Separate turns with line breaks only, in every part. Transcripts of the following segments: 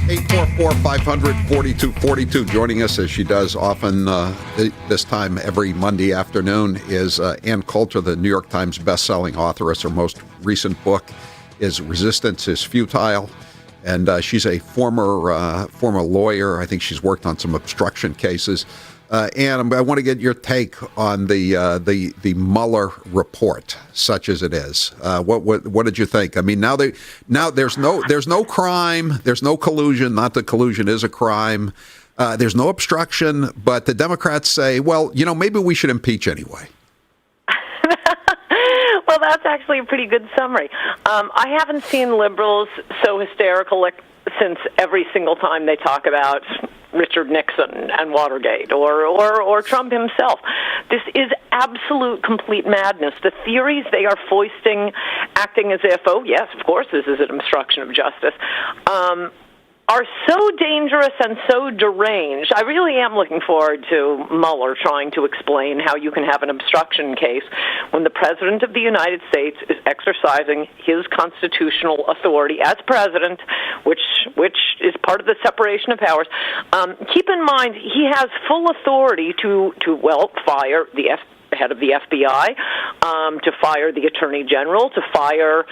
844-500-4242. Joining us, as she does often this time every Monday afternoon, is Ann Coulter, the New York Times bestselling author. Her most recent book is Resistance is Futile. And she's a former lawyer. I think she's worked on some obstruction cases. Ann, I want to get your take on the Mueller report, such as it is. What did you think? I mean, now there's no crime, there's no collusion. Not that collusion is a crime. There's no obstruction, but the Democrats say, well, maybe we should impeach anyway.
Well, that's actually a pretty good summary. I haven't seen liberals so hysterical since every single time they talk about Richard Nixon and Watergate or Trump himself. This is absolute complete madness. The theories they are foisting, acting as if, oh, yes, of course, this is an obstruction of justice, are so dangerous and so deranged. I really am looking forward to Mueller trying to explain how you can have an obstruction case when the President of the United States is exercising his constitutional authority as president, which is part of the separation of powers. Keep in mind, he has full authority to fire the head of the FBI, to fire the Attorney General, to fire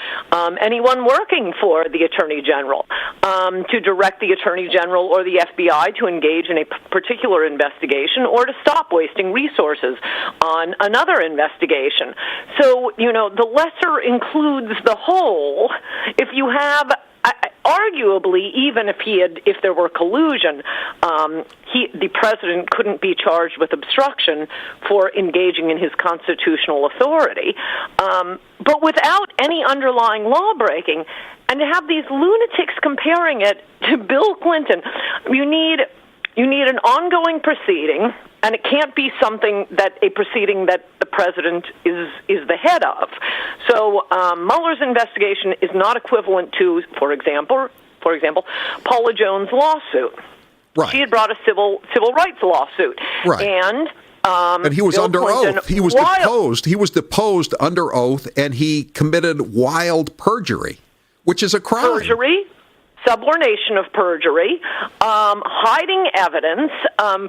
anyone working for the Attorney General, to direct the Attorney General or the FBI to engage in a particular investigation or to stop wasting resources on another investigation. So, the lesser includes the whole. If you have arguably, even if there were collusion, the president couldn't be charged with obstruction for engaging in his constitutional authority. But without any underlying law breaking, and to have these lunatics comparing it to Bill Clinton, you need an ongoing proceeding. And it can't be a proceeding that the president is the head of. So Mueller's investigation is not equivalent to, for example, Paula Jones' lawsuit.
Right.
She had brought a civil rights lawsuit,
right. And he was
Bill
under
Clinton,
oath. He was deposed. He was deposed under oath, and he committed wild perjury, which is a crime.
Perjury. Subornation of perjury, hiding evidence.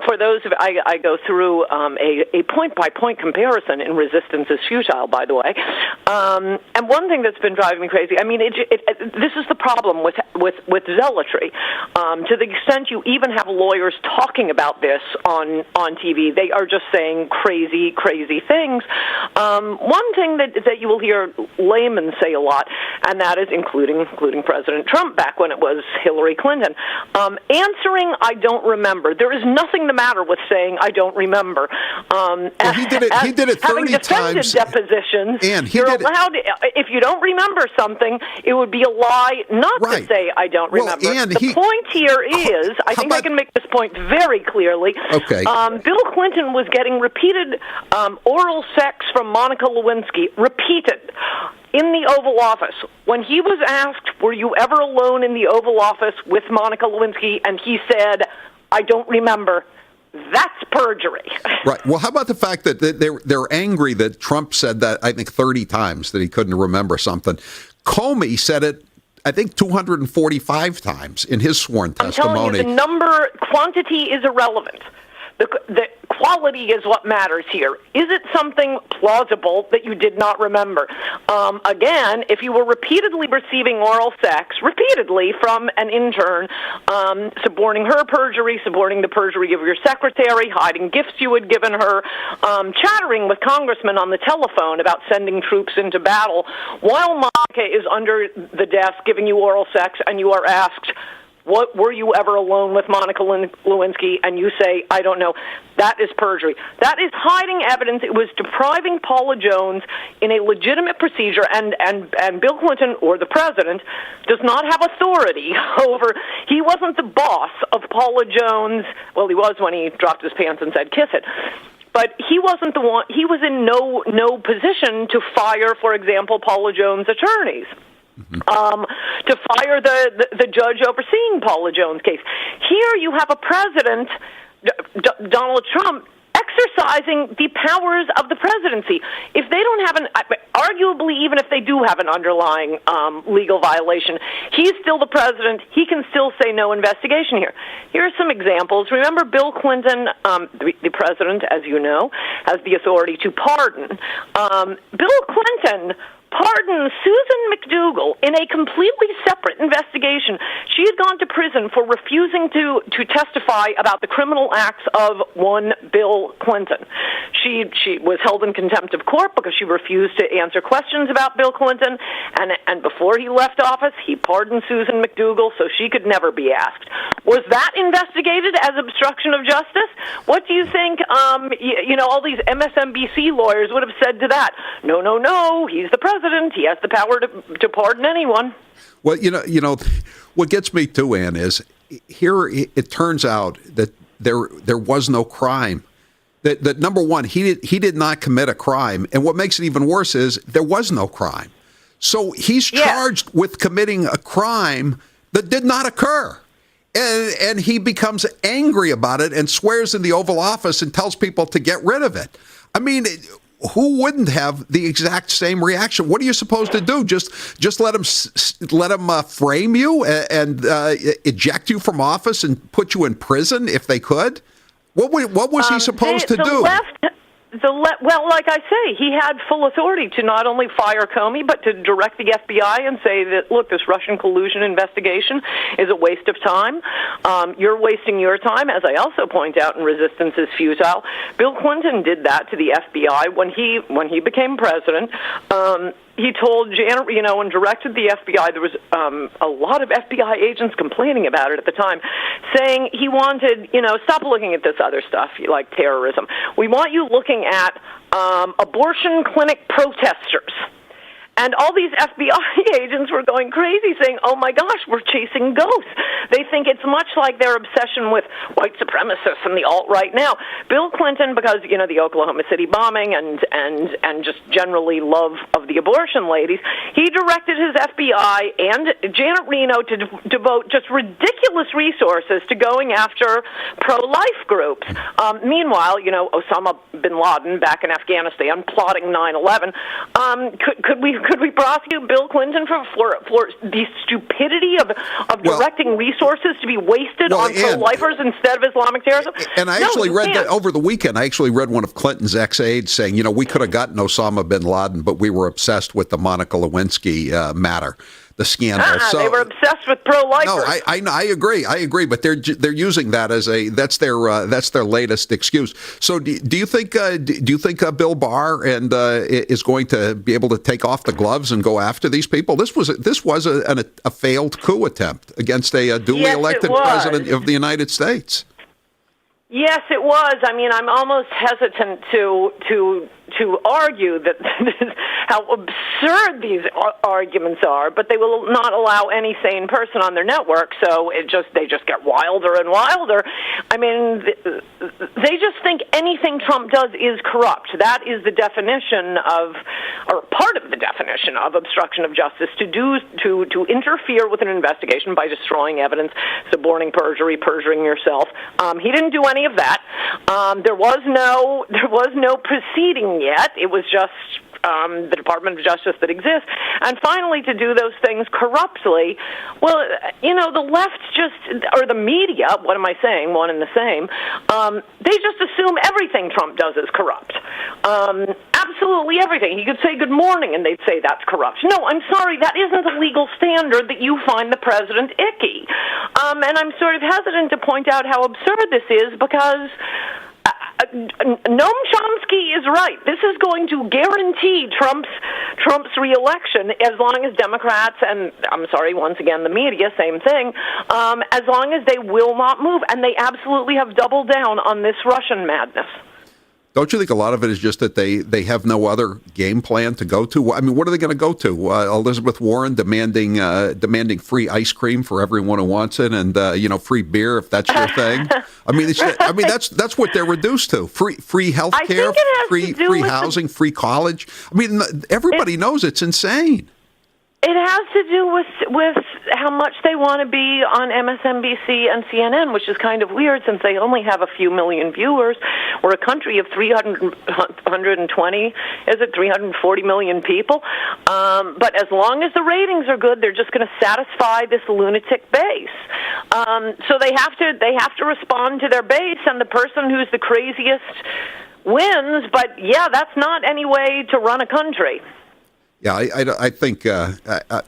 For those of I go through a point-by-point comparison in Resistance is Futile, by the way. And one thing that's been driving me crazy, I mean, this is the problem with zealotry. To the extent you even have lawyers talking about this on TV, they are just saying crazy things. One thing that you will hear laymen say a lot, and that is including President Trump back when it was Hillary Clinton, answering I don't remember. There is nothing the matter with saying I don't remember.
Well, he did it 30 times.
Depositions,
And
you're allowed, if you don't remember something, it would be a lie not to say I don't remember. The point here is, I think I can make this point very clearly.
Okay.
Bill Clinton was getting repeated oral sex from Monica Lewinsky, repeated, in the Oval Office. When he was asked, were you ever alone in the Oval Office with Monica Lewinsky, and he said, I don't remember, that's perjury.
Right. Well, how about the fact that they're angry that Trump said that, I think, 30 times, that he couldn't remember something. Comey said it, I think, 245 times in his sworn testimony.
I'm telling you, quantity is irrelevant. The quality is what matters here. Is it something plausible that you did not remember? Again, if you were repeatedly receiving oral sex, repeatedly from an intern, suborning her perjury, suborning the perjury of your secretary, hiding gifts you had given her, chattering with congressmen on the telephone about sending troops into battle, while Monica is under the desk giving you oral sex and you are asked, what were you ever alone with Monica Lewinsky? And you say, I don't know. That is perjury. That is hiding evidence. It was depriving Paula Jones in a legitimate procedure, and Bill Clinton, or the president, does not have authority over. He wasn't the boss of Paula Jones. Well, he was when he dropped his pants and said, kiss it. But he wasn't the one. He was in no position to fire, for example, Paula Jones' attorneys. To fire the judge overseeing Paula Jones' case. Here you have a president, Donald Trump, exercising the powers of the presidency. If they don't have arguably, even if they do have an underlying legal violation, he's still the president. He can still say no investigation here. Here are some examples. Remember, Bill Clinton, the president, as you know, has the authority to pardon. Bill Clinton pardoned Susan McDougal in a completely separate investigation. She had gone to prison for refusing to testify about the criminal acts of one Bill Clinton. She was held in contempt of court because she refused to answer questions about Bill Clinton, and before he left office, he pardoned Susan McDougal so she could never be asked. Was that investigated as obstruction of justice? What do you think, all these MSNBC lawyers would have said to that? No, he's the president. He has the power to pardon anyone.
Well, what gets me too, Ann, is here it turns out that there was no crime. That number one, he did not commit a crime, and what makes it even worse is there was no crime. So he's charged with committing a crime that did not occur. And he becomes angry about it and swears in the Oval Office and tells people to get rid of it. I mean, who wouldn't have the exact same reaction? What are you supposed to do? Just let him frame you and eject you from office and put you in prison if they could? What was he supposed to do?
Well, like I say, he had full authority to not only fire Comey, but to direct the FBI and say that, look, this Russian collusion investigation is a waste of time. You're wasting your time. As I also point out in Resistance is Futile, Bill Clinton did that to the FBI when he became president. He told Janet Reno and directed the FBI. There was a lot of FBI agents complaining about it at the time, saying he wanted, stop looking at this other stuff like terrorism. We want you looking at abortion clinic protesters. And all these FBI agents were going crazy, saying, oh, my gosh, we're chasing ghosts. They think it's much like their obsession with white supremacists and the alt-right now. Bill Clinton, because, the Oklahoma City bombing and just generally love of the abortion ladies, he directed his FBI and Janet Reno to devote just ridiculous resources to going after pro-life groups. Meanwhile, Osama bin Laden back in Afghanistan plotting 9/11. Could we prosecute Bill Clinton for the stupidity of directing resources to be wasted on pro-lifers instead of Islamic terrorism?
And I actually read that over the weekend. I actually read one of Clinton's ex-aides saying, we could have gotten Osama bin Laden, but we were obsessed with the Monica Lewinsky matter. The scandal.
They were obsessed with pro-lifers.
No, I agree, but they're using that as that's their latest excuse. So do you think Bill Barr is going to be able to take off the gloves and go after these people? This was a failed coup attempt against a duly elected president of the United States.
Yes, it was. I mean, I'm almost hesitant to argue that how absurd these arguments are, but they will not allow any sane person on their network, so they just get wilder and wilder. I mean, they just think anything Trump does is corrupt. That is the definition or part of the definition of obstruction of justice, to interfere with an investigation by destroying evidence, suborning perjury, perjuring yourself. He didn't do any of that. There was no proceeding yet. It was just the Department of Justice that exists. And finally, to do those things corruptly, well, the left or the media, what am I saying, one and the same, they just assume everything Trump does is corrupt. Absolutely everything. He could say good morning and they'd say that's corrupt. No, I'm sorry, that isn't a legal standard that you find the president icky. And I'm sort of hesitant to point out how absurd this is because Noam Chomsky is right. This is going to guarantee Trump's reelection as long as Democrats and, I'm sorry, once again, the media, same thing, as long as they will not move. And they absolutely have doubled down on this Russian madness.
Don't you think a lot of it is just that they have no other game plan to go to? I mean, what are they going to go to? Elizabeth Warren demanding free ice cream for everyone who wants it, and free beer if that's your thing. I mean, that's what they're reduced to: free health care, free housing, free college. I mean, everybody knows it's insane.
It has to do with how much they want to be on MSNBC and CNN, which is kind of weird since they only have a few million viewers. We're a country of 320, is it 340 million people? But as long as the ratings are good, they're just going to satisfy this lunatic base. So they have to respond to their base, and the person who's the craziest wins. But yeah, that's not any way to run a country.
Yeah, I think I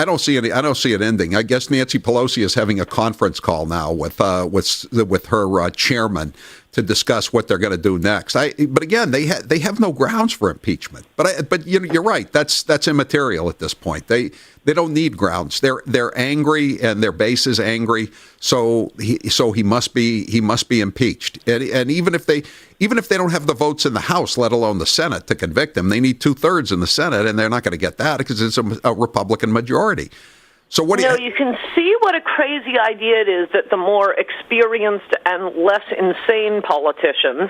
don't see it ending. I guess Nancy Pelosi is having a conference call now with her chairman to discuss what they're going to do next. But again, they have no grounds for impeachment. But you're right. That's immaterial at this point. They don't need grounds. They're angry, and their base is angry. So he must be impeached. And even if they don't have the votes in the House, let alone the Senate, to convict him, they need 2/3 in the Senate, and they're not going to get that because it's a Republican majority. So what do you
can see what a crazy idea it is that the more experienced and less insane politicians,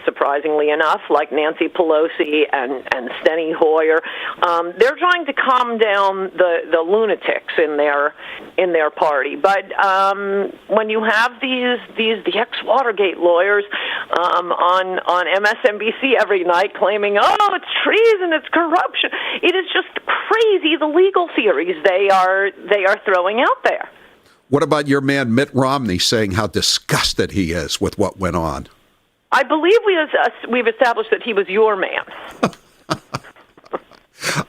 surprisingly enough, like Nancy Pelosi and Steny Hoyer, they're trying to calm down the lunatics in their party. But when you have the ex-Watergate lawyers on MSNBC every night claiming, oh, it's treason, it's corruption, it is just crazy, the legal theories they are throwing out there.
What about your man Mitt Romney saying how disgusted he is with what went on?
I believe we've established that he was your man.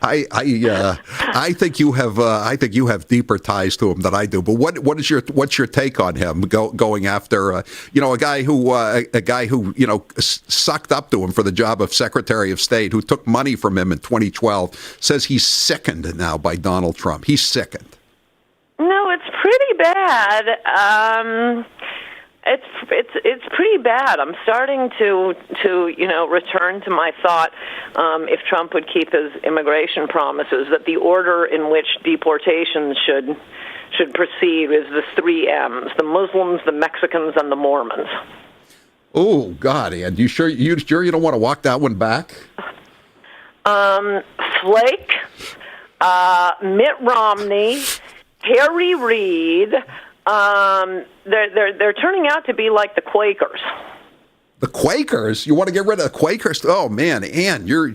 I think you have deeper ties to him than I do. But what's your take on him going after a guy who sucked up to him for the job of Secretary of State, who took money from him in 2012, says he's sickened now by Donald Trump. He's sickened.
No, it's pretty bad. It's pretty bad. I'm starting to return to my thought, if Trump would keep his immigration promises, that the order in which deportations should proceed is the 3 M's: the Muslims, the Mexicans, and the Mormons.
Oh God, Ann, you sure you don't want to walk that one back?
Flake, Mitt Romney, Harry Reid. They're turning out to be like the Quakers.
The Quakers? You want to get rid of the Quakers? Oh man, Ann, you're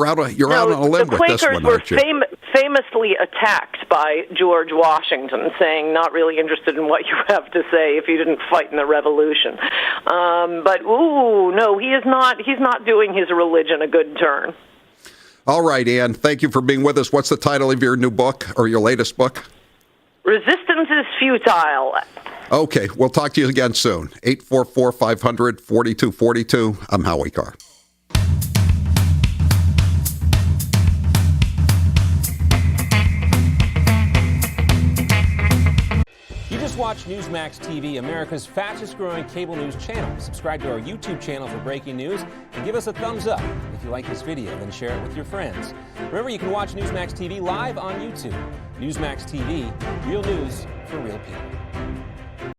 out on a limb with this one, aren't you?
The Quakers were famously attacked by George Washington, saying not really interested in what you have to say if you didn't fight in the Revolution. But no, he is not. He's not doing his religion a good turn.
All right, Ann, thank you for being with us. What's the title of your new book or your latest book?
Resistance is futile.
Okay, we'll talk to you again soon. 844-500-4242. I'm Howie Carr.
You just watched Newsmax TV, America's fastest-growing cable news channel. Subscribe to our YouTube channel for breaking news and give us a thumbs up. If you like this video, then share it with your friends. Remember, you can watch Newsmax TV live on YouTube. Newsmax TV, real news for real people.